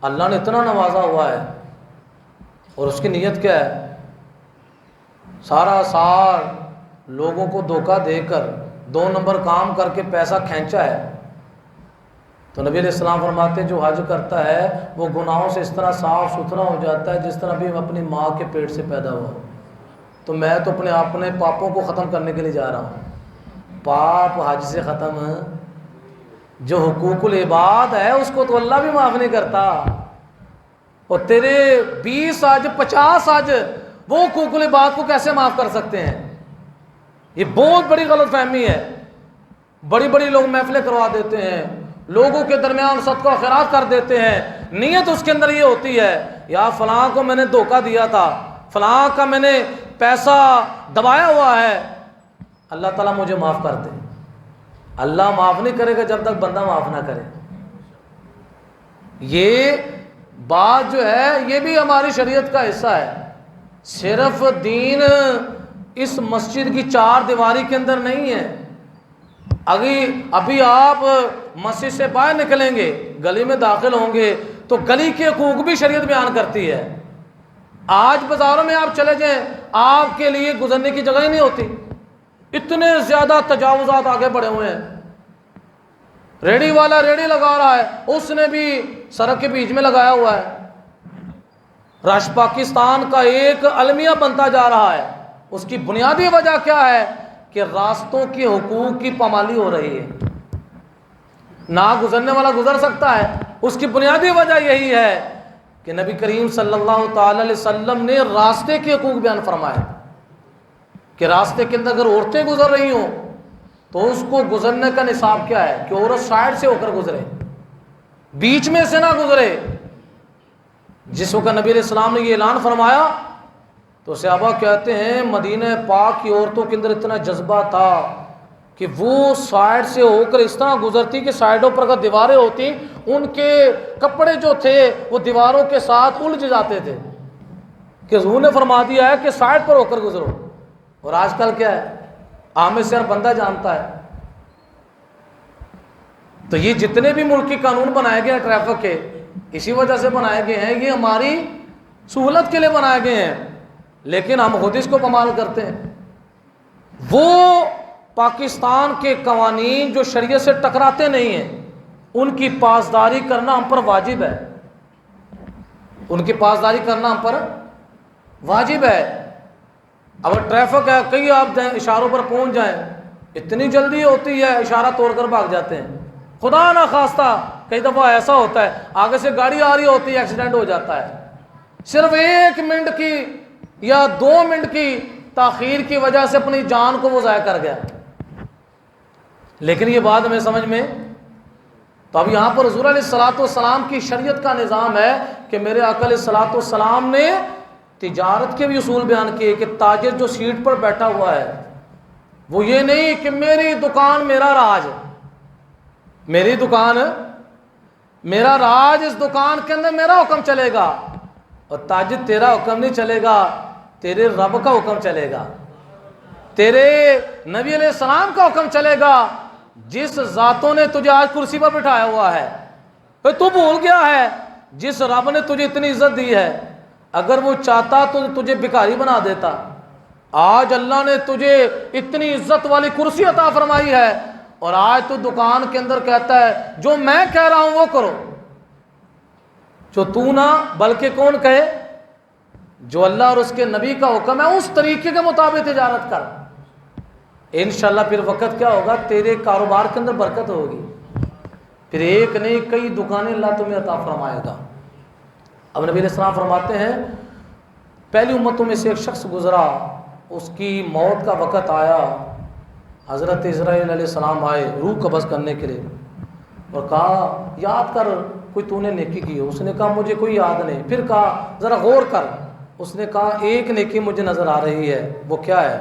اللہ نے اتنا نوازا ہوا ہے، اور اس کی نیت کیا ہے؟ سارا سال لوگوں کو دھوکہ دے کر 2 نمبر کام کر کے پیسہ کھینچا ہے۔ تو نبی علیہ السلام فرماتے جو حج کرتا ہے وہ گناہوں سے اس طرح صاف ستھرا ہو جاتا ہے جس طرح بھی اپنی ماں کے پیٹ سے پیدا ہوا۔ تو میں تو اپنے پاپوں کو ختم کرنے کے لیے جا رہا ہوں۔ پاپ حج سے ختم، جو حقوق العباد ہے اس کو تو اللہ بھی معاف نہیں کرتا، اور تیرے 20 حج 50 حج وہ حقوق العباد کو کیسے معاف کر سکتے ہیں؟ یہ بہت بڑی غلط فہمی ہے۔ بڑی بڑی لوگ محفلیں کروا دیتے ہیں، لوگوں کے درمیان صدقہ و خیرات کر دیتے ہیں، نیت اس کے اندر یہ ہوتی ہے یا فلاں کو میں نے دھوکہ دیا تھا، فلاں کا میں نے پیسہ دبایا ہوا ہے، اللہ تعالیٰ مجھے معاف کر دے۔ اللہ معاف نہیں کرے گا جب تک بندہ معاف نہ کرے۔ یہ بات جو ہے یہ بھی ہماری شریعت کا حصہ ہے۔ صرف دین اس مسجد کی 4 دیواری کے اندر نہیں ہے۔ ابھی آپ مسجد سے باہر نکلیں گے، گلی میں داخل ہوں گے تو گلی کے حقوق بھی شریعت بیان کرتی ہے۔ آج بازاروں میں آپ چلے جائیں، آپ کے لیے گزرنے کی جگہ ہی نہیں ہوتی، اتنے زیادہ تجاوزات آگے بڑھے ہوئے ہیں۔ ریڑھی والا ریڑھی لگا رہا ہے، اس نے بھی سڑک کے بیچ میں لگایا ہوا ہے۔ رش پاکستان کا ایک المیہ بنتا جا رہا ہے، اس کی بنیادی وجہ کیا ہے کہ راستوں کے حقوق کی پامالی ہو رہی ہے۔ نہ گزرنے والا گزر سکتا ہے، اس کی بنیادی وجہ یہی ہے کہ نبی کریم صلی اللہ تعالی علیہ وسلم نے راستے کے حقوق بیان فرمائے کہ راستے کے اندر اگر عورتیں گزر رہی ہوں تو اس کو گزرنے کا نصاب کیا ہے کہ عورت سائڈ سے ہو کر گزرے، بیچ میں سے نہ گزرے۔ جس وقت نبی علیہ السلام نے یہ اعلان فرمایا تو صحابہ کہتے ہیں مدینہ پاک کی عورتوں کے اندر اتنا جذبہ تھا کہ وہ سائڈ سے ہو کر اس طرح گزرتی کہ سائڈوں پر اگر دیواریں ہوتی ان کے کپڑے جو تھے وہ دیواروں کے ساتھ الجھ جاتے تھے، کہ حضور نے فرما دیا ہے کہ سائڈ پر ہو کر گزرو۔ اور آج کل کیا ہے، عام سے ہر بندہ جانتا ہے۔ تو یہ جتنے بھی ملکی قانون بنائے گئے ہیں ٹریفک کے، اسی وجہ سے بنائے گئے ہیں، یہ ہماری سہولت کے لیے بنائے گئے ہیں، لیکن ہم خود اس کو کمال کرتے ہیں۔ وہ پاکستان کے قوانین جو شریعت سے ٹکراتے نہیں ہیں ان کی پاسداری کرنا ہم پر واجب ہے، ان کی پاسداری کرنا ہم پر واجب ہے۔ اگر ٹریفک ہے، کئی آپ اشاروں پر پہنچ جائیں، اتنی جلدی ہوتی ہے اشارہ توڑ کر بھاگ جاتے ہیں۔ خدا نہ خواستہ کئی دفعہ ایسا ہوتا ہے آگے سے گاڑی آ رہی ہوتی ہے، ایکسیڈنٹ ہو جاتا ہے، صرف 1 منٹ کی یا 2 منٹ کی تاخیر کی وجہ سے اپنی جان کو وہ ضائع کر گیا۔ لیکن یہ بات ہمیں سمجھ میں، تو اب یہاں پر حضور علیہ الصلوۃ والسلام کی شریعت کا نظام ہے کہ میرے آقا علیہ الصلوۃ والسلام نے تجارت کے بھی اصول بیان کیے کہ تاجر جو سیٹ پر بیٹھا ہوا ہے وہ یہ نہیں کہ میری دکان میرا راج، میری دکان میرا راج، اس دکان کے اندر میرا حکم چلے گا، اور تاجر تیرا حکم نہیں چلے گا، تیرے رب کا حکم چلے گا، تیرے نبی علیہ السلام کا حکم چلے گا، جس ذاتوں نے تجھے آج کرسی پر بٹھایا ہوا ہے۔ پھر تو بھول گیا ہے جس رب نے تجھے اتنی عزت دی ہے، اگر وہ چاہتا تو تجھے بھکاری بنا دیتا۔ آج اللہ نے تجھے اتنی عزت والی کرسی عطا فرمائی ہے اور آج تو دکان کے اندر کہتا ہے جو میں کہہ رہا ہوں وہ کرو، جو تو نہ بلکہ کون کہے، جو اللہ اور اس کے نبی کا حکم ہے اس طریقے کے مطابق تجارت کر۔ انشاءاللہ پھر وقت کیا ہوگا، تیرے کاروبار کے اندر برکت ہوگی، پھر ایک نہیں کئی دکانیں اللہ تمہیں عطا فرمائے گا۔ اب نبی علیہ السلام فرماتے ہیں پہلی امتوں میں سے ایک شخص گزرا، اس کی موت کا وقت آیا، حضرت اسرائیل علیہ السلام آئے روح قبض کرنے کے لیے اور کہا یاد کر کوئی تو نے نیکی کی ہو، اس نے کہا مجھے کوئی یاد نہیں، پھر کہا ذرا غور کر، اس نے کہا ایک نیکی مجھے نظر آ رہی ہے، وہ کیا ہے،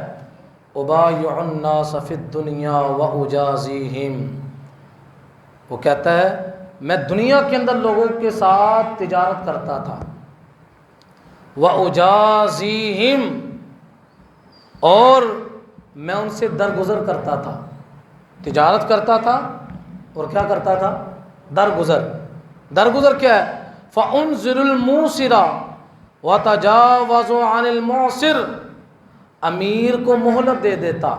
ابایع الناس فی الدنیا واجازیہم، وہ کہتا ہے میں دنیا کے اندر لوگوں کے ساتھ تجارت کرتا تھا، واجازیہم، اور میں ان سے درگزر کرتا تھا، تجارت کرتا تھا اور کیا کرتا تھا، درگزر۔ درگزر کیا ہے، فانذر الموسر وتجاوز عن المعسر، امیر کو مہلت دے دیتا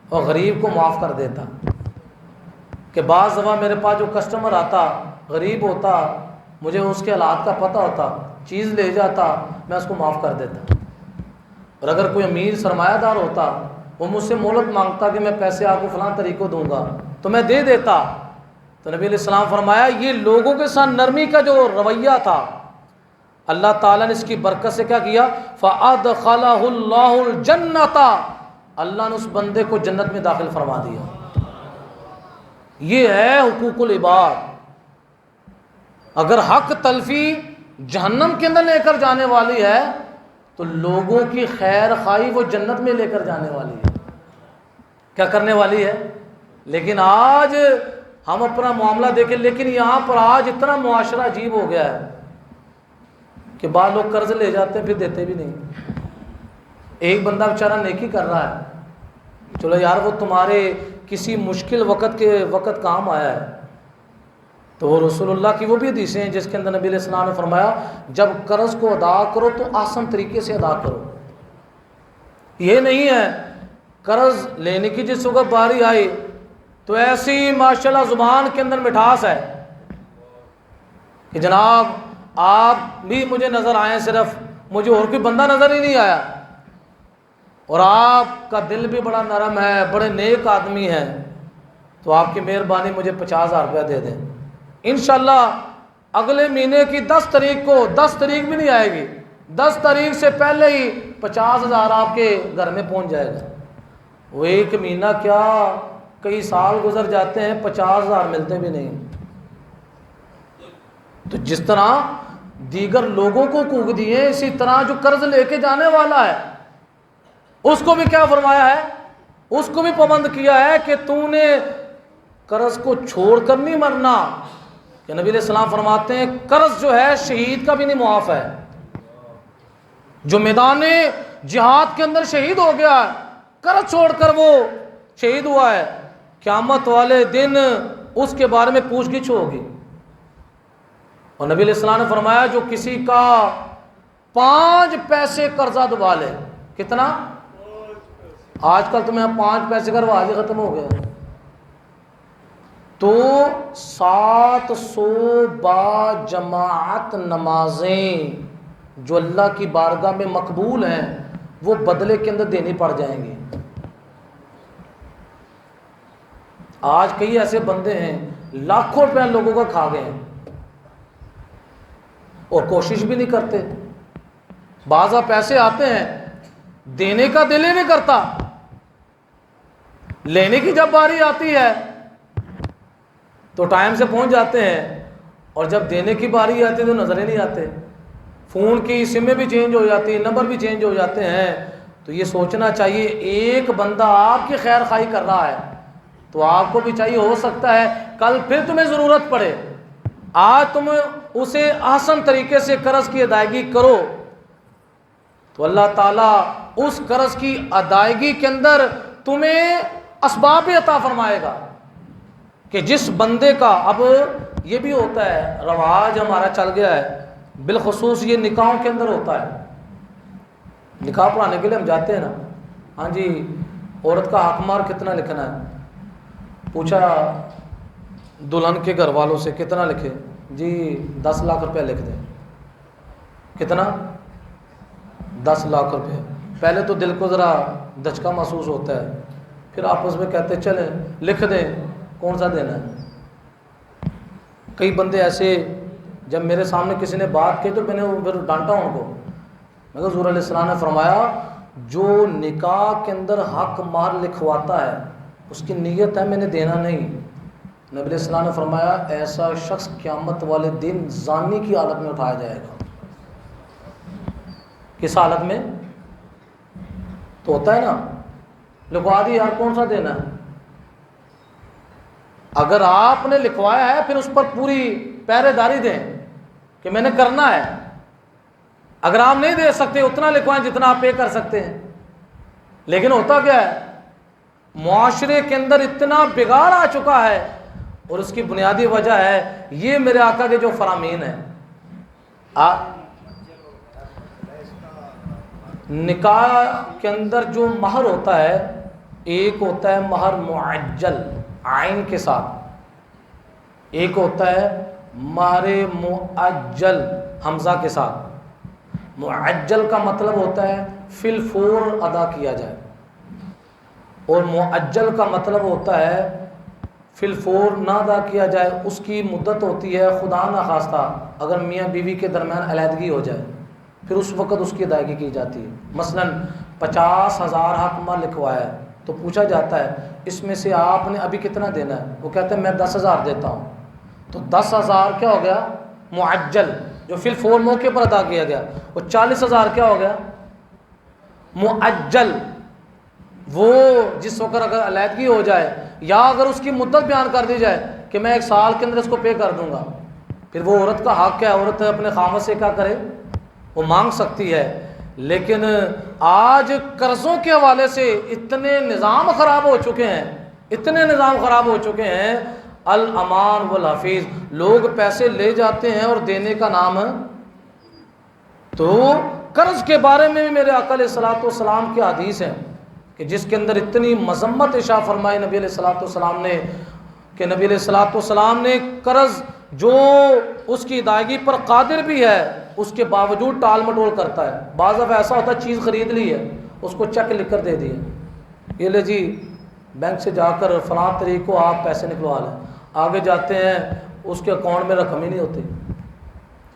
اور غریب کو معاف کر دیتا، کہ بعض دفعہ میرے پاس جو کسٹمر آتا غریب ہوتا، مجھے اس کے حالات کا پتہ ہوتا، چیز لے جاتا، میں اس کو معاف کر دیتا، اور اگر کوئی امیر سرمایہ دار ہوتا وہ مجھ سے مہلت مانگتا کہ میں پیسے آپ کو فلاں طریقوں دوں گا تو میں دے دیتا۔ تو نبی علیہ السلام فرمایا یہ لوگوں کے ساتھ نرمی کا جو رویہ تھا اللہ تعالیٰ نے اس کی برکت سے کیا کیا، فَأَدْخَلَهُ اللَّهُ الْجَنَّةَ، اللہ نے اس بندے کو جنت میں داخل فرما دیا۔ یہ ہے حقوق العباد۔ اگر حق تلفی جہنم کے اندر لے کر جانے والی ہے تو لوگوں کی خیر خواہی وہ جنت میں لے کر جانے والی ہے، کیا کرنے والی ہے۔ لیکن آج ہم اپنا معاملہ دیکھیں، لیکن یہاں پر آج اتنا معاشرہ عجیب ہو گیا ہے کہ بعض لوگ قرض لے جاتے ہیں پھر دیتے بھی نہیں۔ ایک بندہ بیچارہ نیکی کر رہا ہے، چلو یار وہ تمہارے کسی مشکل وقت کام آیا ہے، تو وہ رسول اللہ کی وہ بھی حدیثیں ہیں جس کے اندر نبی علیہ السلام نے فرمایا جب قرض کو ادا کرو تو آسان طریقے سے ادا کرو۔ یہ نہیں ہے قرض لینے کی جس وقت باری آئی تو ایسی ماشاءاللہ زبان کے اندر مٹھاس ہے کہ جناب آپ بھی مجھے نظر آئے، صرف مجھے اور کوئی بندہ نظر ہی نہیں آیا، اور آپ کا دل بھی بڑا نرم ہے، بڑے نیک آدمی ہیں، تو آپ کی مہربانی مجھے 50,000 روپیہ دے دیں، انشاءاللہ اگلے مہینے کی 10 تاریخ کو 10 تاریخ بھی نہیں آئے گی، 10 تاریخ سے پہلے ہی 50,000 آپ کے گھر میں پہنچ جائے گا۔ وہ ایک مہینہ کیا کئی سال گزر جاتے ہیں 50,000 ملتے بھی نہیں۔ تو جس طرح دیگر لوگوں کو کوک دیے، اسی طرح جو قرض لے کے جانے والا ہے اس کو بھی کیا فرمایا ہے، اس کو بھی پابند کیا ہے کہ تو نے قرض کو چھوڑ کر نہیں مرنا، کہ نبی علیہ السلام فرماتے ہیں قرض جو ہے شہید کا بھی نہیں معاف ہے۔ جو میدان جہاد کے اندر شہید ہو گیا ہے، قرض چھوڑ کر وہ شہید ہوا ہے، قیامت والے دن اس کے بارے میں پوچھ گچھ ہوگی۔ اور نبی علیہ السلام نے فرمایا جو کسی کا 5 پیسے قرضہ دبا لے، کتنا؟ آج کل تو میں 5 پیسے کا رواج ختم ہو گیا، تو 700 با جماعت نمازیں جو اللہ کی بارگاہ میں مقبول ہیں وہ بدلے کے اندر دینی پڑ جائیں گی۔ آج کئی ایسے بندے ہیں لاکھوں روپے لوگوں کا کھا گئے ہیں اور کوشش بھی نہیں کرتے۔ بعضا پیسے آتے ہیں دینے کا دل ہی نہیں کرتا، لینے کی جب باری آتی ہے تو ٹائم سے پہنچ جاتے ہیں، اور جب دینے کی باری آتی ہے تو نظر ہی نہیں آتے۔ فون کی سمیں بھی چینج ہو جاتی ہیں، نمبر بھی چینج ہو جاتے ہیں۔ تو یہ سوچنا چاہیے ایک بندہ آپ کی خیر خواہی کر رہا ہے تو آپ کو بھی چاہیے، ہو سکتا ہے کل پھر تمہیں ضرورت پڑے، آج تم اسے احسن طریقے سے قرض کی ادائیگی کرو تو اللہ تعالیٰ اس قرض کی ادائیگی کے اندر تمہیں اسباب بھی عطا فرمائے گا۔ کہ جس بندے کا، اب یہ بھی ہوتا ہے رواج ہمارا چل گیا ہے، بالخصوص یہ نکاحوں کے اندر ہوتا ہے، نکاح پڑھانے کے لیے ہم جاتے ہیں نا، ہاں جی عورت کا حق مہر کتنا لکھنا ہے، پوچھا دلہن کے گھر والوں سے کتنا لکھے، جی 10 لاکھ روپے لکھ دیں۔ کتنا؟ 10 لاکھ روپے۔ پہلے تو دل کو ذرا دھچکا محسوس ہوتا ہے، پھر آپس میں کہتے ہیں چلیں لکھ دیں، کون سا دینا ہے۔ کئی بندے ایسے، جب میرے سامنے کسی نے بات کی تو میں نے پھر ڈانٹا ان کو، میں کہا حضور علیہ السلام نے فرمایا جو نکاح کے اندر حق مہر لکھواتا ہے اس کی نیت ہے میں نے دینا نہیں۔ نبی علیہ السلام نے فرمایا ایسا شخص قیامت والے دن زانی کی حالت میں اٹھایا جائے گا۔ کس حالت میں؟ تو ہوتا ہے نا لکھوا دی یار کون سا دینا ہے۔ اگر آپ نے لکھوایا ہے پھر اس پر پوری پہرے داری دیں کہ میں نے کرنا ہے۔ اگر آپ نہیں دے سکتے اتنا لکھوائیں جتنا آپ پے کر سکتے ہیں۔ لیکن ہوتا کیا ہے معاشرے کے اندر اتنا بگاڑ آ چکا ہے، اور اس کی بنیادی وجہ ہے یہ میرے آقا کے جو فرامین ہیں۔ نکاح کے اندر جو مہر ہوتا ہے، ایک ہوتا ہے مہر معجل عین کے ساتھ، ایک ہوتا ہے مہر معجل حمزہ کے ساتھ۔ معجل کا مطلب ہوتا ہے فی الفور ادا کیا جائے، اور معجل کا مطلب ہوتا ہے فی الفور نہ ادا کیا جائے، اس کی مدت ہوتی ہے خدا نخواستہ اگر میاں بیوی کے درمیان علیحدگی ہو جائے پھر اس وقت اس کی ادائیگی کی جاتی ہے۔ مثلا 50,000 حق مہر لکھوایا ہے تو پوچھا جاتا ہے اس میں سے آپ نے ابھی کتنا دینا ہے، وہ کہتے ہیں میں 10,000 دیتا ہوں، تو 10,000 کیا ہو گیا معجل جو فی الفور موقع پر ادا کیا گیا، وہ 40,000 کیا ہو گیا معجل، وہ جس وقت اگر علیحدگی ہو جائے یا اگر اس کی مدت بیان کر دی جائے کہ میں 1 سال کے اندر اس کو پے کر دوں گا، پھر وہ عورت کا حق ہے، عورت اپنے خاوند سے کیا کرے، وہ مانگ سکتی ہے۔ لیکن آج قرضوں کے حوالے سے اتنے نظام خراب ہو چکے ہیں، اتنے نظام خراب ہو چکے ہیں، الامان والحفیظ، لوگ پیسے لے جاتے ہیں اور دینے کا نام ہے۔ تو قرض کے بارے میں بھی میرے آقا علیہ الصلوۃ والسلام کی حدیث ہے کہ جس کے اندر اتنی مذمت اشاع فرمائی نبی علیہ الصلوۃ والسلام نے، کہ نبی علیہ الصلوۃ والسلام نے قرض جو اس کی ادائیگی پر قادر بھی ہے اس کے باوجود ٹال مٹول کرتا ہے۔ بعض دفعہ ایسا ہوتا ہے چیز خرید لی ہے اس کو چیک لکھ کر دے دیے، یہ لے جی بینک سے جا کر فلاں تاریخ کو آپ پیسے نکلوا لیں، آگے جاتے ہیں اس کے اکاؤنٹ میں رقم ہی نہیں ہوتی،